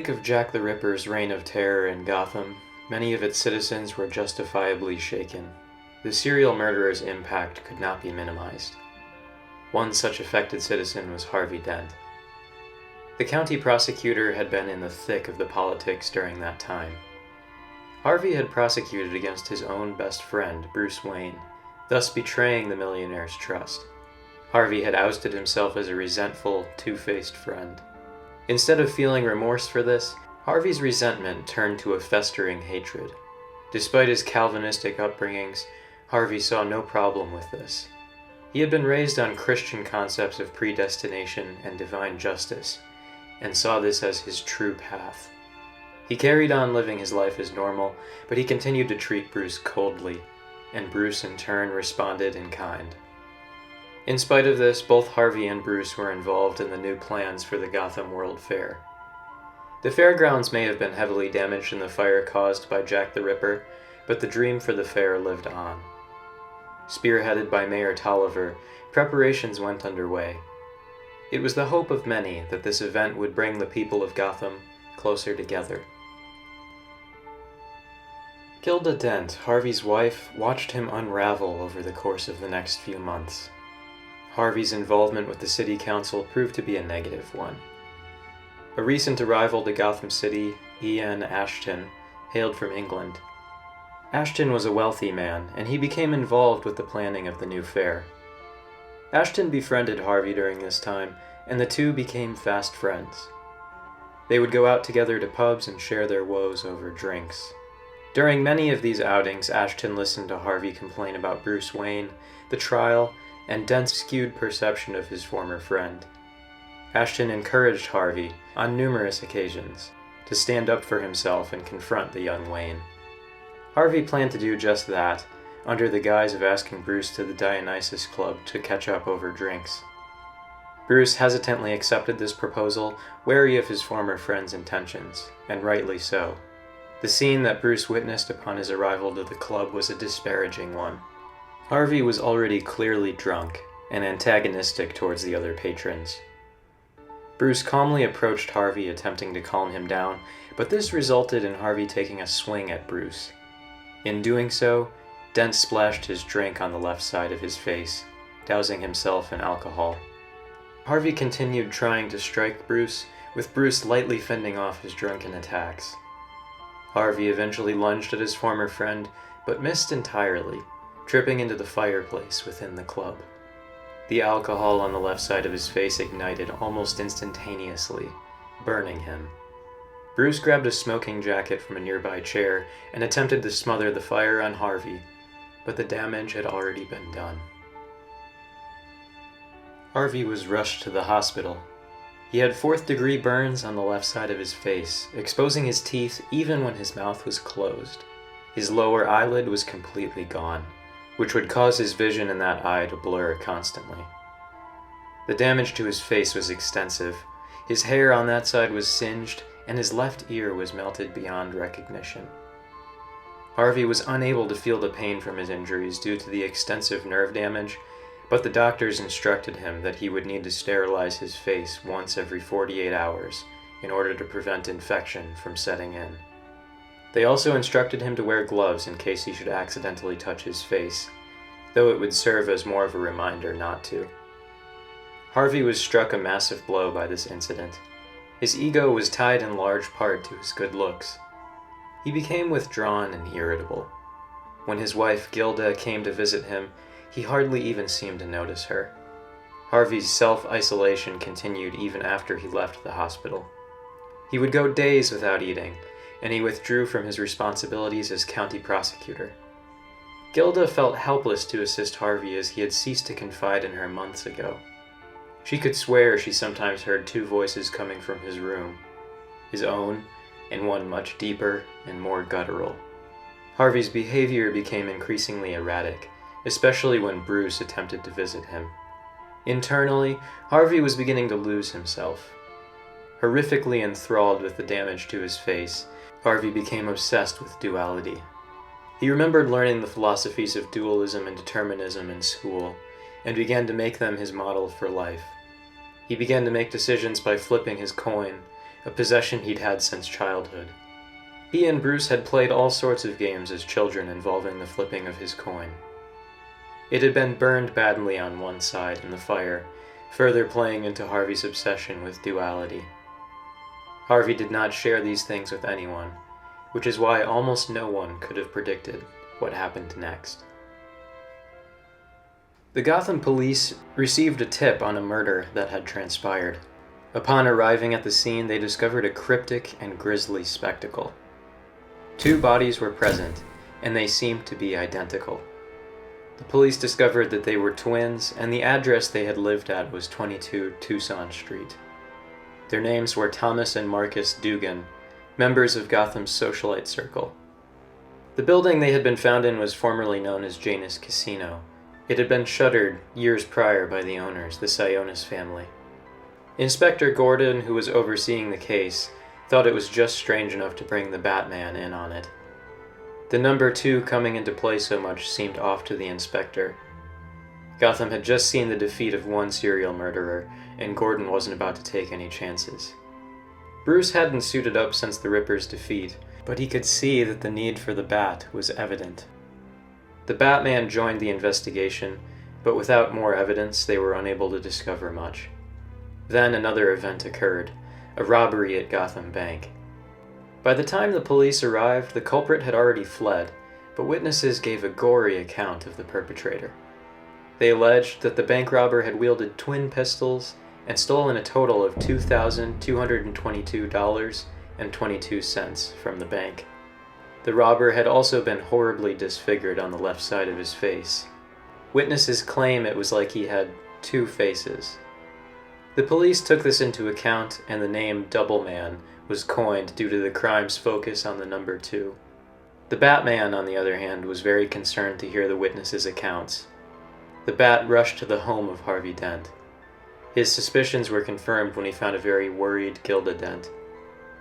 wake of Jack the Ripper's reign of terror in Gotham, many of its citizens were justifiably shaken. The serial murderer's impact could not be minimized. One such affected citizen was Harvey Dent. The county prosecutor had been in the thick of the politics during that time. Harvey had prosecuted against his own best friend, Bruce Wayne, thus betraying the millionaire's trust. Harvey had ousted himself as a resentful, two-faced friend. Instead of feeling remorse for this, Harvey's resentment turned to a festering hatred. Despite his Calvinistic upbringings, Harvey saw no problem with this. He had been raised on Christian concepts of predestination and divine justice, and saw this as his true path. He carried on living his life as normal, but he continued to treat Bruce coldly, and Bruce in turn responded in kind. In spite of this, both Harvey and Bruce were involved in the new plans for the Gotham World Fair. The fairgrounds may have been heavily damaged in the fire caused by Jack the Ripper, but the dream for the fair lived on. Spearheaded by Mayor Tolliver, preparations went underway. It was the hope of many that this event would bring the people of Gotham closer together. Gilda Dent, Harvey's wife, watched him unravel over the course of the next few months. Harvey's involvement with the city council proved to be a negative one. A recent arrival to Gotham City, E.N. Ashton, hailed from England. Ashton was a wealthy man, and he became involved with the planning of the new fair. Ashton befriended Harvey during this time, and the two became fast friends. They would go out together to pubs and share their woes over drinks. During many of these outings, Ashton listened to Harvey complain about Bruce Wayne, the trial, and Dent's skewed perception of his former friend. Ashton encouraged Harvey, on numerous occasions, to stand up for himself and confront the young Wayne. Harvey planned to do just that, under the guise of asking Bruce to the Dionysus Club to catch up over drinks. Bruce hesitantly accepted this proposal, wary of his former friend's intentions, and rightly so. The scene that Bruce witnessed upon his arrival to the club was a disparaging one. Harvey was already clearly drunk and antagonistic towards the other patrons. Bruce calmly approached Harvey, attempting to calm him down, but this resulted in Harvey taking a swing at Bruce. In doing so, Dent splashed his drink on the left side of his face, dousing himself in alcohol. Harvey continued trying to strike Bruce, with Bruce lightly fending off his drunken attacks. Harvey eventually lunged at his former friend, but missed entirely, tripping into the fireplace within the club. The alcohol on the left side of his face ignited almost instantaneously, burning him. Bruce grabbed a smoking jacket from a nearby chair and attempted to smother the fire on Harvey, but the damage had already been done. Harvey was rushed to the hospital. He had fourth-degree burns on the left side of his face, exposing his teeth even when his mouth was closed. His lower eyelid was completely gone, which would cause his vision in that eye to blur constantly. The damage to his face was extensive. His hair on that side was singed, and his left ear was melted beyond recognition. Harvey was unable to feel the pain from his injuries due to the extensive nerve damage, but the doctors instructed him that he would need to sterilize his face once every 48 hours in order to prevent infection from setting in. They also instructed him to wear gloves in case he should accidentally touch his face, though it would serve as more of a reminder not to. Harvey was struck a massive blow by this incident. His ego was tied in large part to his good looks. He became withdrawn and irritable. When his wife Gilda came to visit him, he hardly even seemed to notice her. Harvey's self-isolation continued even after he left the hospital. He would go days without eating, and he withdrew from his responsibilities as county prosecutor. Gilda felt helpless to assist Harvey as he had ceased to confide in her months ago. She could swear she sometimes heard two voices coming from his room, his own, and one much deeper and more guttural. Harvey's behavior became increasingly erratic, especially when Bruce attempted to visit him. Internally, Harvey was beginning to lose himself. Horrifically enthralled with the damage to his face, Harvey became obsessed with duality. He remembered learning the philosophies of dualism and determinism in school, and began to make them his model for life. He began to make decisions by flipping his coin, a possession he'd had since childhood. He and Bruce had played all sorts of games as children involving the flipping of his coin. It had been burned badly on one side in the fire, further playing into Harvey's obsession with duality. Harvey did not share these things with anyone, which is why almost no one could have predicted what happened next. The Gotham police received a tip on a murder that had transpired. Upon arriving at the scene, they discovered a cryptic and grisly spectacle. 2 bodies were present, and they seemed to be identical. The police discovered that they were twins, and the address they had lived at was 22 Tucson Street. Their names were Thomas and Marcus Dugan, members of Gotham's socialite circle. The building they had been found in was formerly known as Janus Casino. It had been shuttered years prior by the owners, the Sionis family. Inspector Gordon, who was overseeing the case, thought it was just strange enough to bring the Batman in on it. The number 2 coming into play so much seemed off to the inspector. Gotham had just seen the defeat of one serial murderer, and Gordon wasn't about to take any chances. Bruce hadn't suited up since the Ripper's defeat, but he could see that the need for the Bat was evident. The Batman joined the investigation, but without more evidence, they were unable to discover much. Then another event occurred, a robbery at Gotham Bank. By the time the police arrived, the culprit had already fled, but witnesses gave a gory account of the perpetrator. They alleged that the bank robber had wielded twin pistols and stolen a total of $2,222.22 from the bank. The robber had also been horribly disfigured on the left side of his face. Witnesses claim it was like he had 2 faces. The police took this into account, and the name Double Man was coined due to the crime's focus on the number 2. The Batman, on the other hand, was very concerned to hear the witnesses' accounts. The Bat rushed to the home of Harvey Dent. His suspicions were confirmed when he found a very worried Gilda Dent.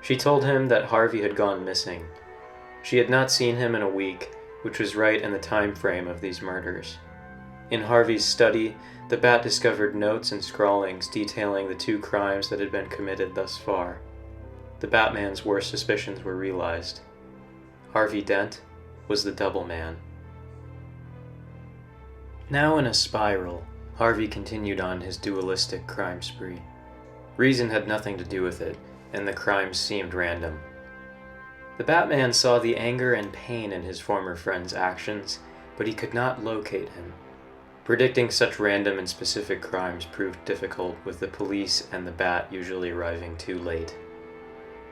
She told him that Harvey had gone missing. She had not seen him in a week, which was right in the time frame of these murders. In Harvey's study, the Bat discovered notes and scrawlings detailing the 2 crimes that had been committed thus far. The Batman's worst suspicions were realized. Harvey Dent was the Double Man. Now in a spiral, Harvey continued on his dualistic crime spree. Reason had nothing to do with it, and the crimes seemed random. The Batman saw the anger and pain in his former friend's actions, but he could not locate him. Predicting such random and specific crimes proved difficult, with the police and the Bat usually arriving too late.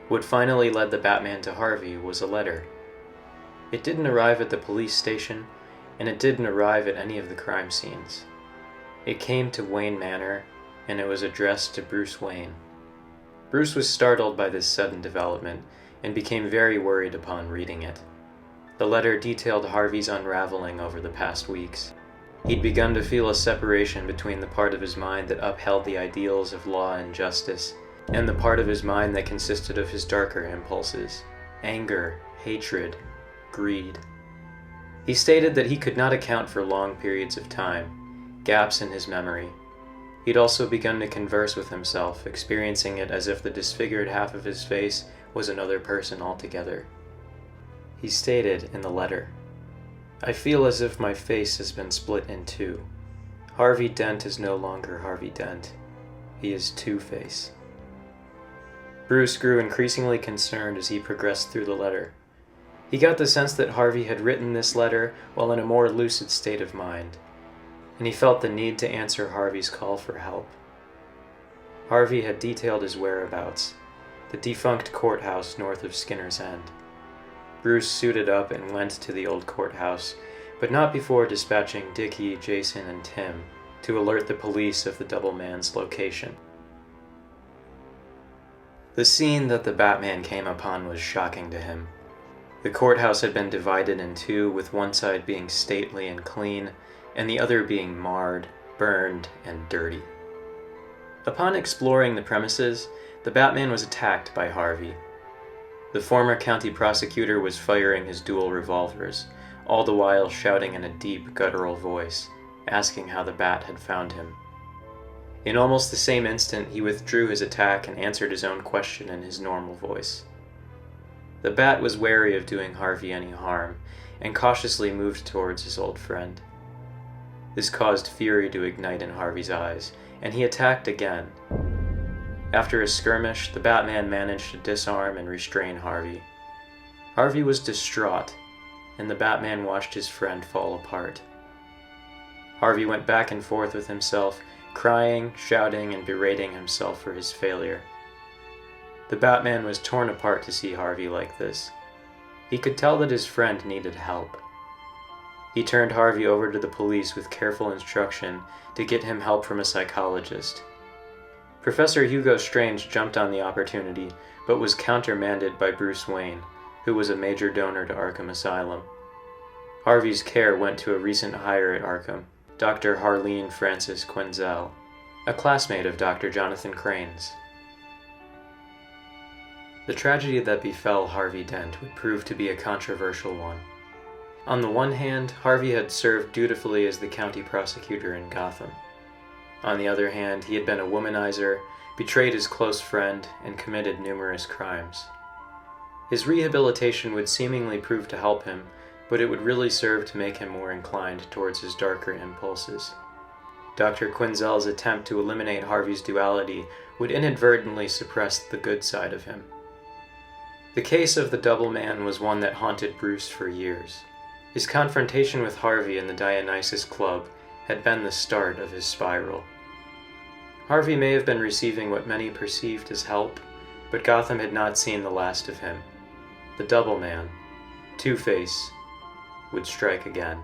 What finally led the Batman to Harvey was a letter. It didn't arrive at the police station, and it didn't arrive at any of the crime scenes. It came to Wayne Manor, and it was addressed to Bruce Wayne. Bruce was startled by this sudden development, and became very worried upon reading it. The letter detailed Harvey's unraveling over the past weeks. He'd begun to feel a separation between the part of his mind that upheld the ideals of law and justice, and the part of his mind that consisted of his darker impulses: anger, hatred, greed. He stated that he could not account for long periods of time, gaps in his memory. He'd also begun to converse with himself, experiencing it as if the disfigured half of his face was another person altogether. He stated in the letter, "I feel as if my face has been split in 2. Harvey Dent is no longer Harvey Dent. He is Two-Face." Bruce grew increasingly concerned as he progressed through the letter. He got the sense that Harvey had written this letter while in a more lucid state of mind, and he felt the need to answer Harvey's call for help. Harvey had detailed his whereabouts, the defunct courthouse north of Skinner's End. Bruce suited up and went to the old courthouse, but not before dispatching Dickie, Jason, and Tim to alert the police of the Double Man's location. The scene that the Batman came upon was shocking to him. The courthouse had been divided in 2, with one side being stately and clean, and the other being marred, burned, and dirty. Upon exploring the premises, the Batman was attacked by Harvey. The former county prosecutor was firing his dual revolvers, all the while shouting in a deep, guttural voice, asking how the Bat had found him. In almost the same instant, he withdrew his attack and answered his own question in his normal voice. The Bat was wary of doing Harvey any harm, and cautiously moved towards his old friend. This caused fury to ignite in Harvey's eyes, and he attacked again. After a skirmish, the Batman managed to disarm and restrain Harvey. Harvey was distraught, and the Batman watched his friend fall apart. Harvey went back and forth with himself, crying, shouting, and berating himself for his failure. The Batman was torn apart to see Harvey like this. He could tell that his friend needed help. He turned Harvey over to the police with careful instruction to get him help from a psychologist. Professor Hugo Strange jumped on the opportunity, but was countermanded by Bruce Wayne, who was a major donor to Arkham Asylum. Harvey's care went to a recent hire at Arkham, Dr. Harleen Frances Quenzel, a classmate of Dr. Jonathan Crane's. The tragedy that befell Harvey Dent would prove to be a controversial one. On the one hand, Harvey had served dutifully as the county prosecutor in Gotham. On the other hand, he had been a womanizer, betrayed his close friend, and committed numerous crimes. His rehabilitation would seemingly prove to help him, but it would really serve to make him more inclined towards his darker impulses. Dr. Quenzel's attempt to eliminate Harvey's duality would inadvertently suppress the good side of him. The case of the Double Man was one that haunted Bruce for years. His confrontation with Harvey in the Dionysus Club had been the start of his spiral. Harvey may have been receiving what many perceived as help, but Gotham had not seen the last of him. The Double Man, Two-Face, would strike again.